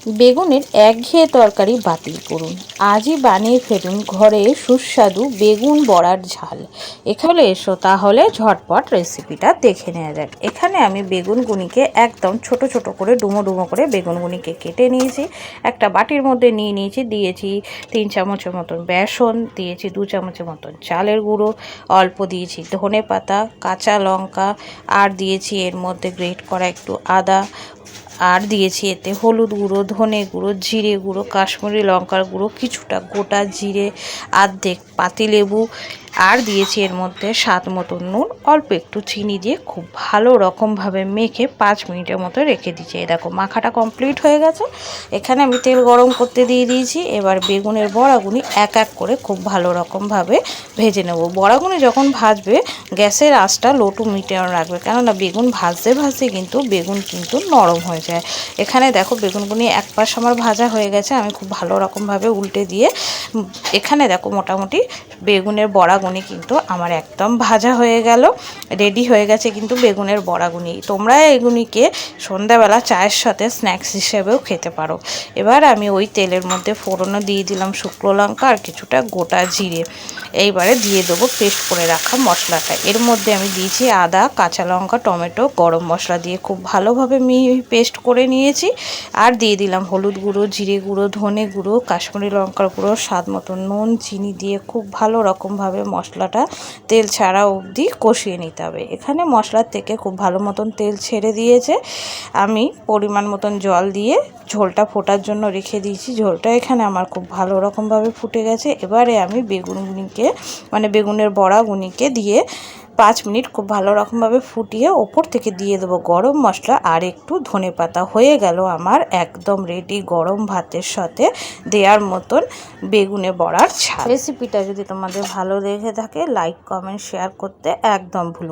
বেগুনের একঘেয়ে তরকারি বাতিল করুন। আজই বানিয়ে ফেলুন ঘরে সুস্বাদু বেগুন বড়ার ঝাল। এখানে এসো তাহলে ঝটপট রেসিপিটা দেখে নেওয়া যাক। এখানে আমি বেগুনগুনিকে একদম ছোট ছোট করে ডুমো ডুমো করে বেগুনগুনিকে কেটে নিয়েছি। একটা বাটির মধ্যে নিয়েছি, দিয়েছি 3 চামচের মতন বেসন, দিয়েছি 2 চামচের মতন চালের গুঁড়ো, অল্প দিয়েছি ধনে পাতা, কাঁচা লঙ্কা, আর দিয়েছি এর মধ্যে গ্রেট করা একটু আদা, আর দিয়েছি এতে হলুদ গুঁড়ো, ধনে গুঁড়ো, জিরে গুঁড়ো, কাশ্মীরি লঙ্কার গুঁড়ো, কিছুটা গোটা জিরে, অর্ধেক পাতিলেবু, আর দিয়েছি এর মধ্যে স্বাদ মতো নুন, অল্প একটু চিনি দিয়ে খুব ভালো রকমভাবে মেখে 5 মিনিটের মতো রেখে দিয়েছি। এই দেখো মাখাটা কমপ্লিট হয়ে গেছে। এখানে আমি তেল গরম করতে দিয়ে দিয়েছি। এবার বেগুনের বড়াগুনি এক এক করে খুব ভালো রকমভাবে ভেজে নেব। বড়াগুনি যখন ভাজবে গ্যাসের আঁচটা লো টু মিডিয়াম রাখবে, কেননা বেগুন ভাজতে ভাজতে কিন্তু বেগুন কিন্তু নরম হয়ে যায়। এখানে দেখো বেগুনগুনি এক পাশ আমার ভাজা হয়ে গেছে। আমি খুব ভালো রকমভাবে উল্টে দিয়ে এখানে দেখো মোটামুটি বেগুনের বড়াগুনি কিন্তু আমার একদম ভাজা হয়ে গেল, রেডি হয়ে গেছে কিন্তু বেগুনের বড়াগুনি। তোমরা এগুলিকে সন্ধ্যাবেলা চায়ের সাথে স্ন্যাক্স হিসেবেও খেতে পারো। এবার আমি ওই তেলের মধ্যে ফোড়নও দিয়ে দিলাম শুকনো লঙ্কা আর কিছুটা গোটা জিরে। এইবারে দিয়ে দেবো পেস্ট করে রাখা মশলাটা। এর মধ্যে আমি দিয়েছি আদা, কাঁচা লঙ্কা, টমেটো, গরম মশলা দিয়ে খুব ভালোভাবে পেস্ট করে নিয়েছি। আর দিয়ে দিলাম হলুদ গুঁড়ো, জিরে গুঁড়ো, ধনে গুঁড়ো, কাশ্মীরি লঙ্কার গুঁড়ো, স্বাদ মতো নুন, চিনি দিয়ে খুব ভালো রকমভাবে মশলাটা তেল ছাড়া অবধি কষিয়ে নিতে হবে। এখানে মশলার থেকে খুব ভালো মতন তেল ছেড়ে দিয়েছে। আমি পরিমাণ মতন জল দিয়ে ঝোলটা ফোটার জন্য রেখে দিয়েছি। ঝোলটা এখানে আমার খুব ভালো রকমভাবে ফুটে গেছে। এবারে আমি বেগুনগুনিকে বেগুনের বড়াগুনিকে দিয়ে 5 মিনিট খুব ভালো রকমভাবে ফুটিয়ে ওপর থেকে দিয়ে দেবো গরম মশলা আর একটু ধনেপাতা। হয়ে গেল আমার একদম রেডি গরম ভাতের সাথে দেওয়ার মতন বেগুনে বড়ার ঝাল। রেসিপিটা যদি তোমাদের ভালো লেগে থাকে লাইক, কমেন্ট, শেয়ার করতে একদম ভুলো।